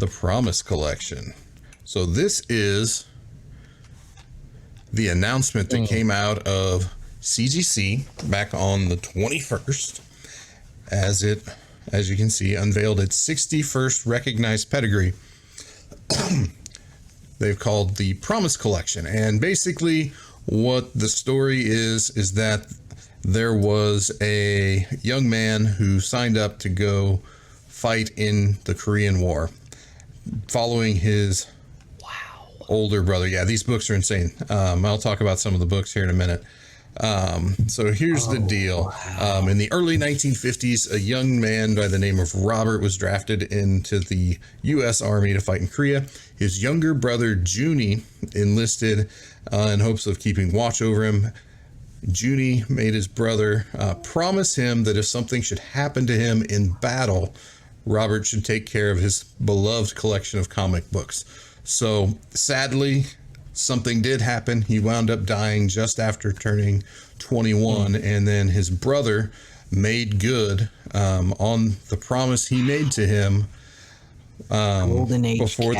the Promise Collection. So this is the announcement that came out of CGC back on the 21st, as you can see, unveiled its 61st recognized pedigree. They've called the Promise Collection, and basically what the story is that there was a young man who signed up to go fight in the Korean War following his older brother. Yeah, these books are insane. I'll talk about some of the books here in a minute. So here's the deal. In the early 1950s, a young man by the name of Robert was drafted into the U.S. Army to fight in Korea. His younger brother, Junie, enlisted in hopes of keeping watch over him. Junie made his brother promise him that if something should happen to him in battle, Robert should take care of his beloved collection of comic books. So sadly, something did happen. He wound up dying just after turning 21, and then his brother made good on the promise he made to him Golden Age before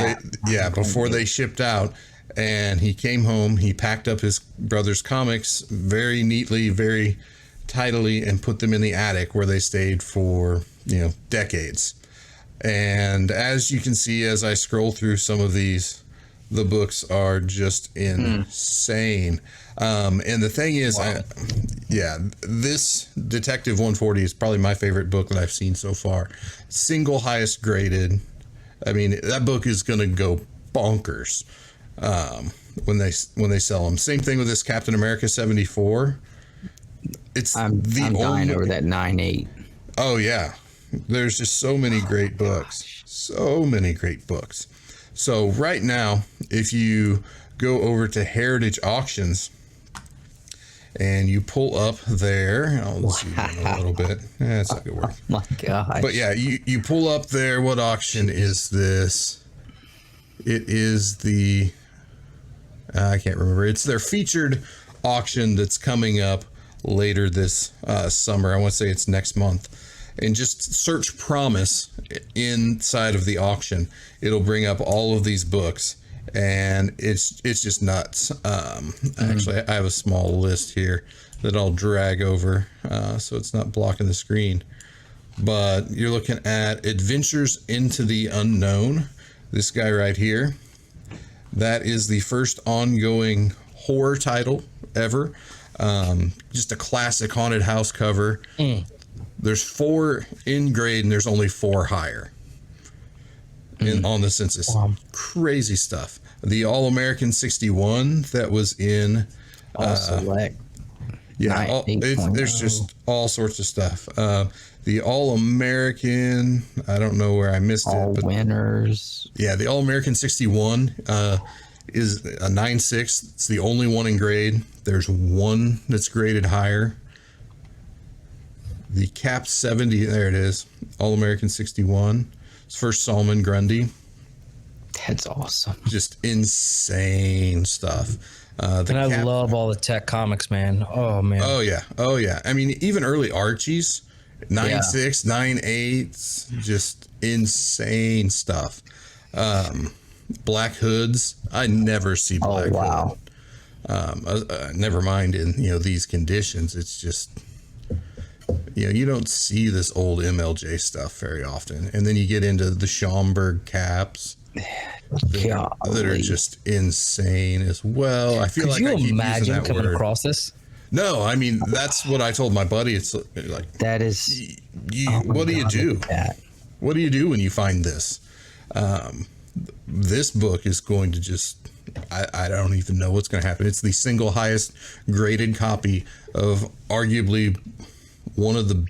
they shipped out. And he came home, he packed up his brother's comics very neatly, very tidily, and put them in the attic where they stayed for, decades. And as you can see, as I scroll through some of these, the books are just insane. And the thing is, this Detective 140 is probably my favorite book that I've seen so far. Single highest graded. I mean, that book is going to go bonkers when they sell them. Same thing with this Captain America 74. I'm dying over that 9.8. Oh yeah, there's just so many great books. So many great books. So right now, if you go over to Heritage Auctions and you pull up there, I'll zoom in a little bit. That's not gonna work. Oh my God. But yeah, you pull up there. What auction is this? It is the, I can't remember. It's their featured auction that's coming up later this summer. I want to say it's next month. And just search Promise inside of the auction. It'll bring up all of these books, and it's just nuts. Actually, I have a small list here that I'll drag over so it's not blocking the screen. But you're looking at Adventures into the Unknown. This guy right here. That is the first ongoing horror title ever. Just a classic haunted house cover. There's 4 in grade, and there's only 4 higher on the census. Wow. Crazy stuff. The All-American 61 that was in select. Yeah, there's just all sorts of stuff. The All-American, I don't know where I missed all it. But winners. Yeah, the All-American 61 is a 9.6. It's the only one in grade. There's one that's graded higher. The Cap 70, there it is. All-American 61. It's for Solomon Grundy. That's awesome. Just insane stuff. And I love all the tech comics, man. Oh, man. Oh, yeah. I mean, even early Archies, 9.6, 9.8, just insane stuff. Black Hoods. I never see Black Hood. Wow. Never mind in, these conditions. It's just... you don't see this old MLJ stuff very often. And then you get into the Schaumburg caps that are just insane as well. I feel like I keep using that coming word. Across this? No, I mean, that's what I told my buddy. It's like, that is, what do you do? What do you do when you find this? This book is going to just, I don't even know what's going to happen. It's the single highest graded copy of arguably one of the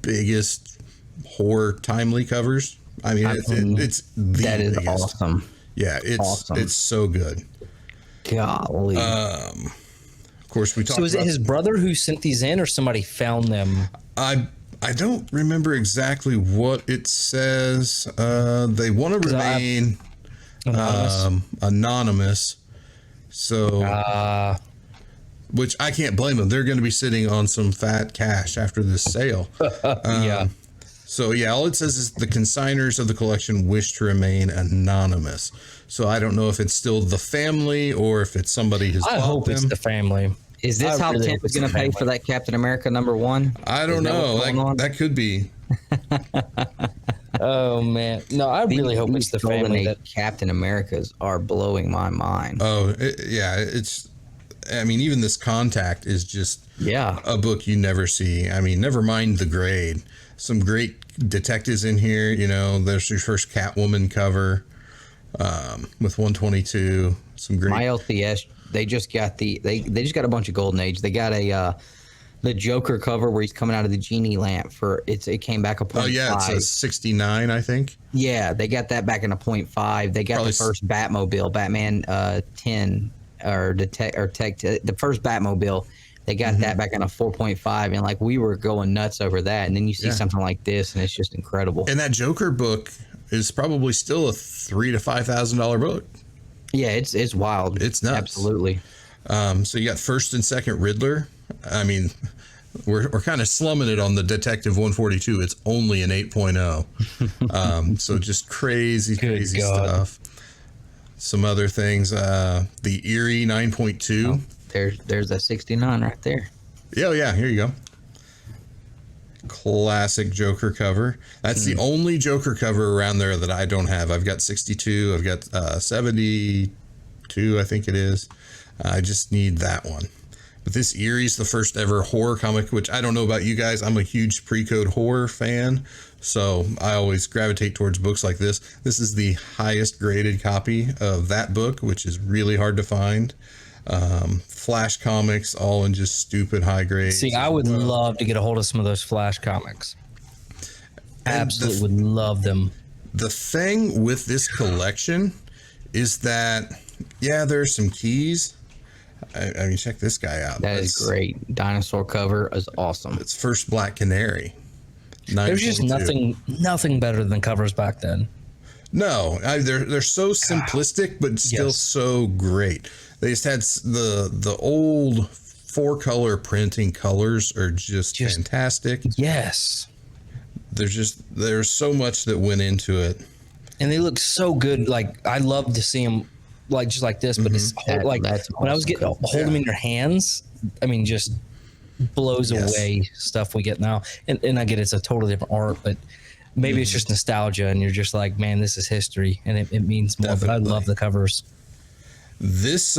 biggest horror timely covers. I mean, it's the that is biggest. Awesome. Yeah, it's so good. Golly. Of course, we talked. So is it his brother who sent these in, or somebody found them? I don't remember exactly what it says. They want to remain anonymous. So. Which I can't blame them. They're going to be sitting on some fat cash after this sale. Yeah. So yeah, all it says is the consigners of the collection wish to remain anonymous. So I don't know if it's still the family or if it's somebody who's I bought hope it's them. the family. Is this I how really Tim hope is it's going to the pay family. for that Captain America #1? I don't know. That could be. Oh man, no, I really hope it's the family that. Captain Americas are blowing my mind. Yeah, it's. I mean, even this Contact is just Yeah. a book you never see. I mean, never mind the grade. Some great detectives in here. You know, there's your first Catwoman cover with 122. Some great. My LCS, they just got they just got a bunch of Golden Age. They got the Joker cover where he's coming out of the genie lamp it came back a 0.5. Oh yeah, it's a 69, I think. Yeah, they got that back in a 0.5. They got Probably the first Batmobile, Batman 10 the first Batmobile. They got that back in a 4.5, and like we were going nuts over that. And then you see something like this, and it's just incredible. And that Joker book is probably still a $3,000 to $5,000 book. Yeah, it's wild. It's nuts. Absolutely. So you got first and second Riddler. I mean, we're kind of slumming it on the Detective 142. It's only an 8.0. So just crazy God. stuff. Some other things. The Eerie 9.2. There's a 69 right there. Yeah, here you go. Classic Joker cover. That's the only Joker cover around there that I don't have. I've got 62. I've got 72, I think it is. I just need that one. But this Eerie's the first ever horror comic, which I don't know about you guys. I'm a huge pre-code horror fan, so I always gravitate towards books like this. This is the highest graded copy of that book, which is really hard to find. Flash comics, all in just stupid high grades. See, I would love to get a hold of some of those Flash comics. Absolutely would love them. The thing with this collection is that, yeah, there's some keys. I mean, check this guy out. That's great. Dinosaur cover is awesome. It's first Black Canary. There's just 9.2. nothing better than covers back then. No, they're so simplistic, but still so great. They just had the old 4-color printing colors are just fantastic. Yes. There's so much that went into it. And they look so good. Like, I love to see them like just like this, but it's That's when I was getting hold them in your hands, I mean, just blows away stuff we get now. And I get it's a totally different art, but maybe it's just nostalgia, and you're just like, man, this is history, and it means more. Definitely. But I love the covers. This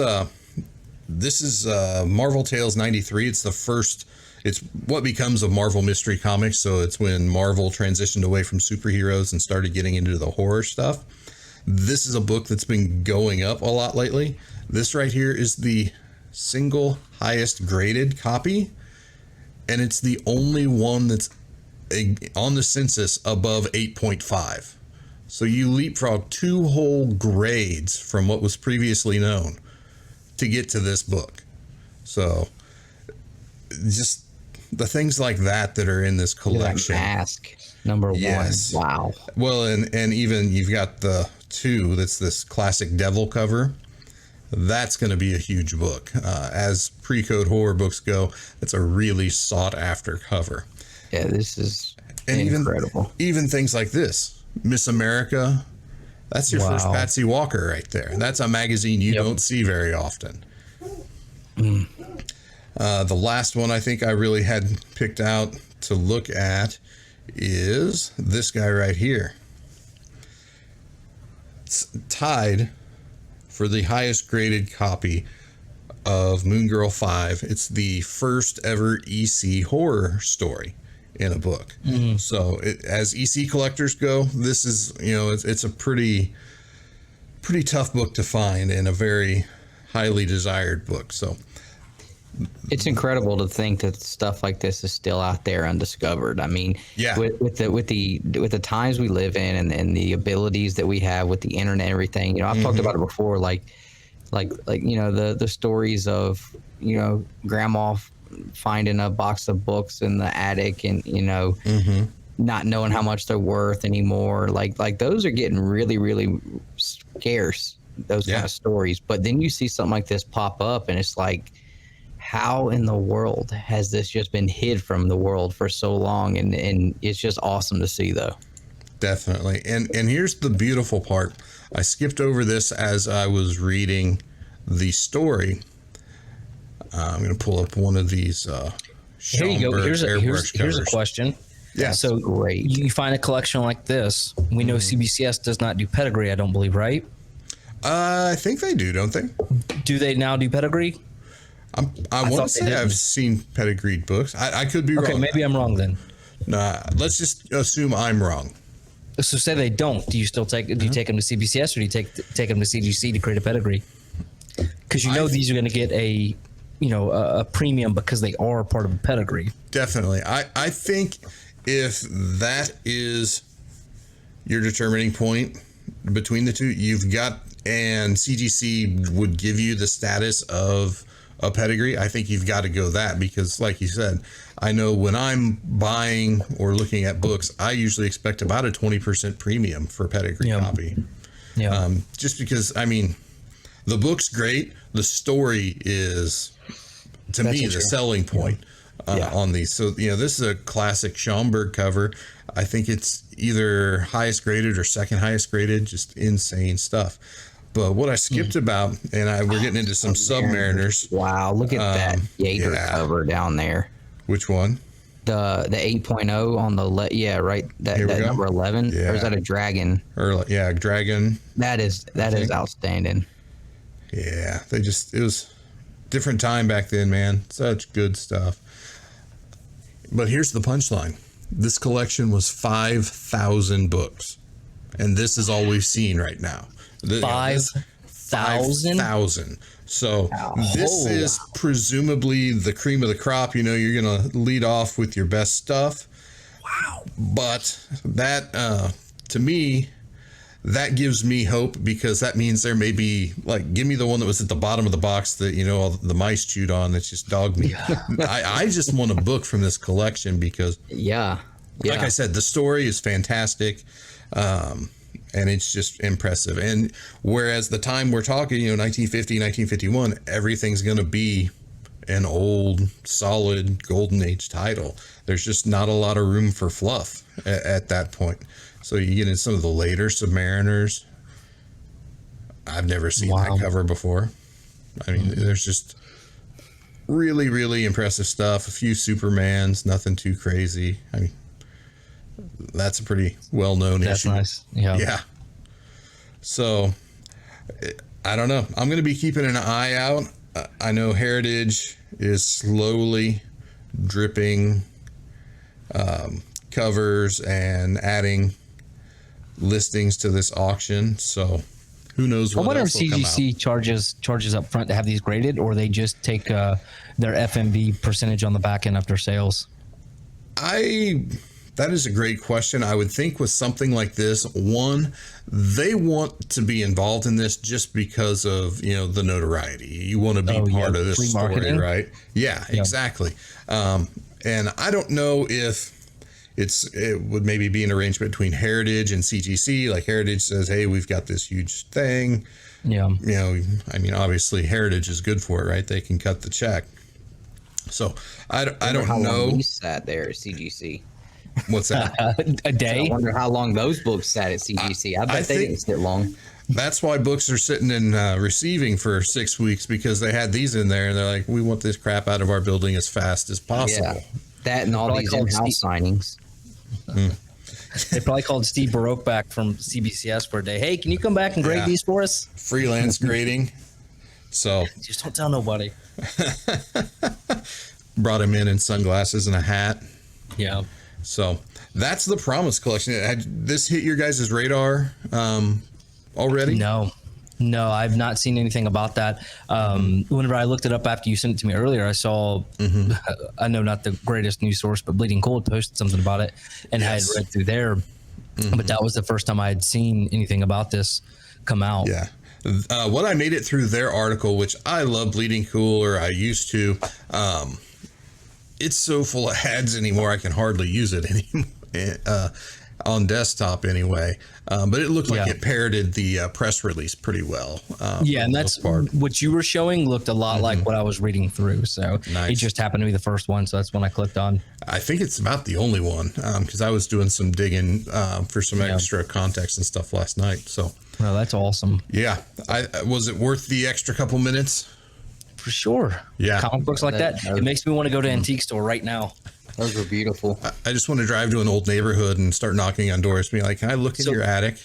is Marvel Tales 93. It's the first. It's what becomes of Marvel Mystery Comics. So it's when Marvel transitioned away from superheroes and started getting into the horror stuff. This is a book that's been going up a lot lately. This right here is the single highest graded copy, and it's the only one that's on the census above 8.5. So you leapfrog 2 whole grades from what was previously known to get to this book. So just the things like that are in this collection. That mask #1. Wow. Well, and even you've got the 2 that's this classic devil cover. That's going to be a huge book. As pre-code horror books go, it's a really sought after cover. Yeah, this is And incredible. Even things like this, Miss America, that's your first Patsy Walker right there. That's a magazine you don't see very often. The last one I think I really had picked out to look at is this guy right here. It's tied for the highest graded copy of Moon Girl 5. It's the first ever EC horror story in a book. So as EC collectors go, this is, it's a pretty tough book to find and a very highly desired book. So it's incredible to think that stuff like this is still out there undiscovered. I mean, with the times we live in and the abilities that we have with the internet and everything, I've talked about it before, like the stories of, grandma finding a box of books in the attic and, not knowing how much they're worth anymore. Like those are getting really, really scarce, those kind of stories. But then you see something like this pop up and it's like, how in the world has this just been hid from the world for so long? And it's just awesome to see, though. Definitely. And here's the beautiful part. I skipped over this as I was reading the story. I'm going to pull up one of these. Here you go. Here's a question. Yeah. So great. You find a collection like this. We know CBCS does not do pedigree, I don't believe, right? I think they do, don't they? Do they now do pedigree? I want to say I've seen pedigreed books. I could be wrong. Okay, maybe I'm wrong then. Nah, let's just assume I'm wrong. So say they don't. Do you still take? Do you take them to CBCS or do you take them to CGC to create a pedigree? Because these are going to get a premium because they are part of a pedigree. Definitely. I think if that is your determining point between the two, you've got, and CGC would give you the status of a pedigree, I think you've got to go that, because like you said, I know when I'm buying or looking at books, I usually expect about a 20% premium for a pedigree copy. Yeah. Just because, I mean, the book's great. The story is, to me, the selling point on these. So, this is a classic Schomburg cover. I think it's either highest graded or second highest graded, just insane stuff. But what I skipped about, and we're getting into some Submariners. Wow, look at that Jaeger cover down there. Which one? The 8.0 on the right, that number 11, or is that a dragon? Dragon. That is outstanding. Yeah, it was different time back then, man. Such good stuff. But here's the punchline. This collection was 5,000 books. And this is all we've seen right now. 5,000? 5,000. So this is presumably the cream of the crop. You're going to lead off with your best stuff. Wow. But that, to me, that gives me hope, because that means there may be, like, give me the one that was at the bottom of the box that, all the mice chewed on, that's just dog meat. I just want a book from this collection because, like I said, the story is fantastic. And it's just impressive. And whereas the time we're talking, 1950, 1951, everything's going to be an old, solid, golden age title. There's just not a lot of room for fluff at that point. So you get in some of the later Submariners. I've never seen that cover before. I mean, there's just really, really impressive stuff. A few Supermans, nothing too crazy. I mean, that's a pretty well-known issue. That's nice. Yeah. So, I don't know. I'm going to be keeping an eye out. I know Heritage is slowly dripping covers and adding listings to this auction. So, who knows what else will come out. I wonder if CGC charges up front to have these graded, or they just take their FMV percentage on the back end after sales. That is a great question. I would think with something like this, one, they want to be involved in this just because of, the notoriety. You want to be part of this story, right? Yeah, exactly. And I don't know if it would maybe be an arrangement between Heritage and CGC. Like Heritage says, hey, we've got this huge thing. Yeah. I mean, obviously Heritage is good for it, right? They can cut the check. So I don't know. How long you sat there at CGC? What's that? A day? So I wonder how long those books sat at CGC. I bet they didn't sit long. That's why books are sitting in receiving for 6 weeks, because they had these in there and they're like, we want this crap out of our building as fast as possible. Yeah. That and all these in-house signings. They probably called Steve Baroque back from CBCS for a day. Hey, can you come back and grade these for us? Freelance grading. So just don't tell nobody. Brought him in sunglasses and a hat. Yeah. So that's the Promise Collection. Had this hit your guys' radar already? No, I've not seen anything about that. Whenever I looked it up after you sent it to me earlier, I saw, I know not the greatest news source, but Bleeding Cool posted something about it, and I had read through there. But that was the first time I had seen anything about this come out. Yeah. When I made it through their article, which I love Bleeding Cool, or I used to, it's so full of ads anymore, I can hardly use it anymore. on desktop anyway. But it looked like it parroted the press release pretty well. Yeah, and that's what you were showing looked a lot like what I was reading through. So it just happened to be the first one. So that's when I clicked on. I think it's about the only one because I was doing some digging for some extra context and stuff last night. So, well, that's awesome. Yeah. Was it worth the extra couple minutes? For sure. Yeah. Comic books like that. It makes me want to go to antique store right now. Those were beautiful. I just want to drive to an old neighborhood and start knocking on doors, being like, "Can I look in your attic?"